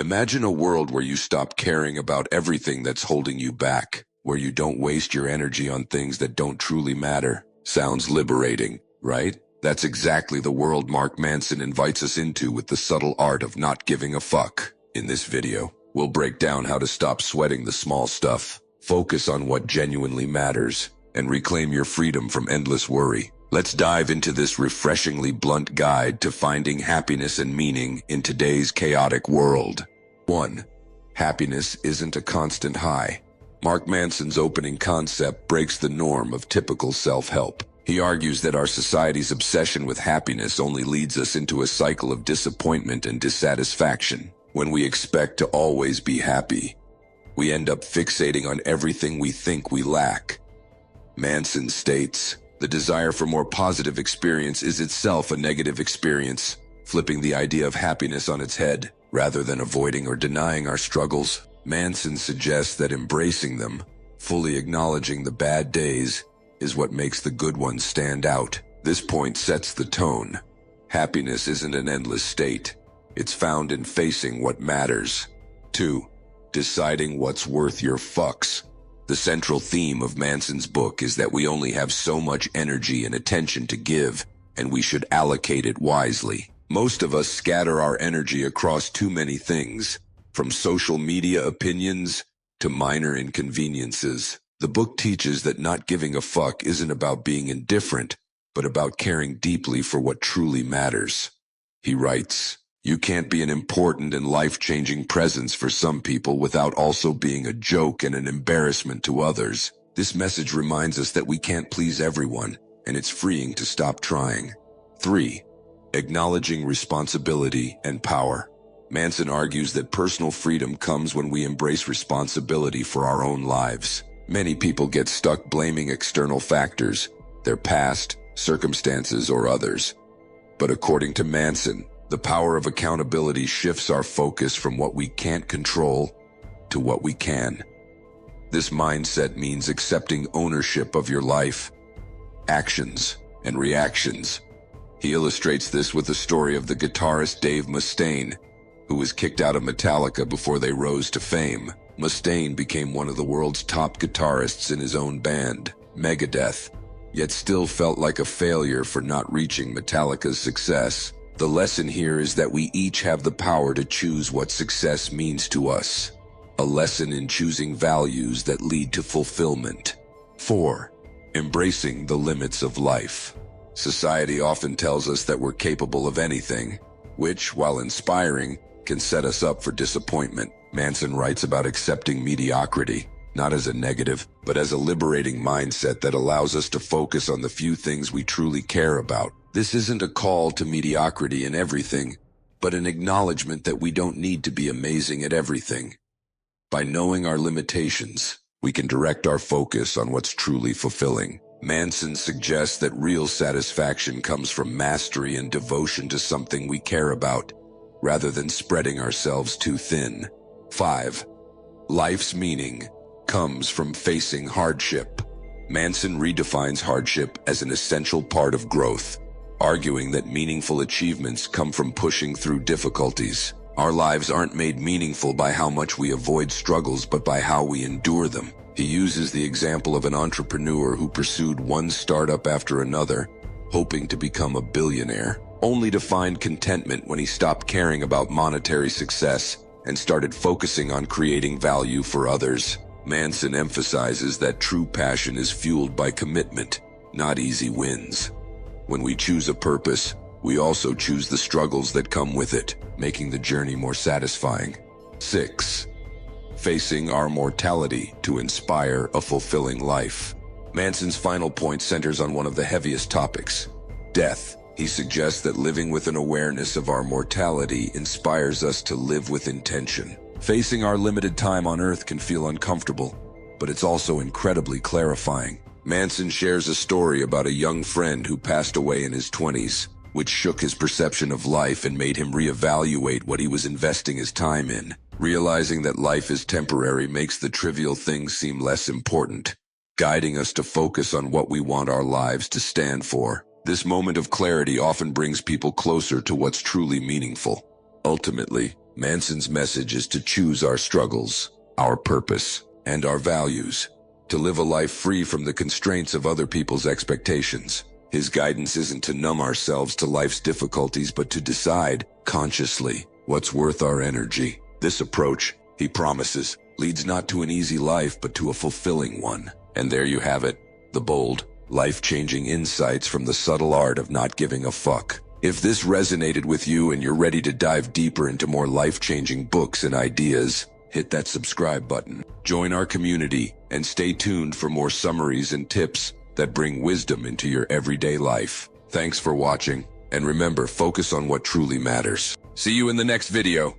Imagine a world where you stop caring about everything that's holding you back, where you don't waste your energy on things that don't truly matter. Sounds liberating, right? That's exactly the world Mark Manson invites us into with the subtle art of not giving a fuck. In this video, we'll break down how to stop sweating the small stuff, focus on what genuinely matters, and reclaim your freedom from endless worry. Let's dive into this refreshingly blunt guide to finding happiness and meaning in today's chaotic world. 1. Happiness isn't a constant high. Mark Manson's opening concept breaks the norm of typical self-help. He argues that our society's obsession with happiness only leads us into a cycle of disappointment and dissatisfaction. When we expect to always be happy, we end up fixating on everything we think we lack. Manson states, the desire for more positive experience is itself a negative experience, flipping the idea of happiness on its head. Rather than avoiding or denying our struggles, Manson suggests that embracing them, fully acknowledging the bad days, is what makes the good ones stand out. This point sets the tone. Happiness isn't an endless state. It's found in facing what matters. 2. Deciding what's worth your fucks. The central theme of Manson's book is that we only have so much energy and attention to give, and we should allocate it wisely. Most of us scatter our energy across too many things, from social media opinions to minor inconveniences. The book teaches that not giving a fuck isn't about being indifferent, but about caring deeply for what truly matters. He writes, you can't be an important and life-changing presence for some people without also being a joke and an embarrassment to others. This message reminds us that we can't please everyone, and it's freeing to stop trying. 3. Acknowledging responsibility and power. Manson argues that personal freedom comes when we embrace responsibility for our own lives. Many people get stuck blaming external factors, their past, circumstances, or others. But according to Manson, the power of accountability shifts our focus from what we can't control to what we can. This mindset means accepting ownership of your life, actions, and reactions. He illustrates this with the story of the guitarist Dave Mustaine, who was kicked out of Metallica before they rose to fame. Mustaine became one of the world's top guitarists in his own band, Megadeth, yet still felt like a failure for not reaching Metallica's success. The lesson here is that we each have the power to choose what success means to us, a lesson in choosing values that lead to fulfillment. 4. Embracing the limits of life. Society often tells us that we're capable of anything, which, while inspiring, can set us up for disappointment. Manson writes about accepting mediocrity, not as a negative, but as a liberating mindset that allows us to focus on the few things we truly care about. This isn't a call to mediocrity in everything, but an acknowledgement that we don't need to be amazing at everything. By knowing our limitations, we can direct our focus on what's truly fulfilling. Manson suggests that real satisfaction comes from mastery and devotion to something we care about, rather than spreading ourselves too thin. 5. Life's meaning comes from facing hardship. Manson redefines hardship as an essential part of growth, arguing that meaningful achievements come from pushing through difficulties. Our lives aren't made meaningful by how much we avoid struggles, but by how we endure them. He uses the example of an entrepreneur who pursued one startup after another, hoping to become a billionaire, only to find contentment when he stopped caring about monetary success and started focusing on creating value for others. Manson emphasizes that true passion is fueled by commitment, not easy wins. When we choose a purpose, we also choose the struggles that come with it, making the journey more satisfying. 6. Facing our mortality to inspire a fulfilling life. Manson's final point centers on one of the heaviest topics, death. He suggests that living with an awareness of our mortality inspires us to live with intention. Facing our limited time on Earth can feel uncomfortable, but it's also incredibly clarifying. Manson shares a story about a young friend who passed away in his 20s, which shook his perception of life and made him reevaluate what he was investing his time in. Realizing that life is temporary makes the trivial things seem less important, guiding us to focus on what we want our lives to stand for. This moment of clarity often brings people closer to what's truly meaningful. Ultimately, Manson's message is to choose our struggles, our purpose, and our values, to live a life free from the constraints of other people's expectations. His guidance isn't to numb ourselves to life's difficulties, but to decide, consciously, what's worth our energy. This approach, he promises, leads not to an easy life, but to a fulfilling one. And there you have it, the bold, life-changing insights from the subtle art of not giving a fuck. If this resonated with you and you're ready to dive deeper into more life-changing books and ideas, hit that subscribe button. Join our community and stay tuned for more summaries and tips that bring wisdom into your everyday life. Thanks for watching, and remember, focus on what truly matters. See you in the next video.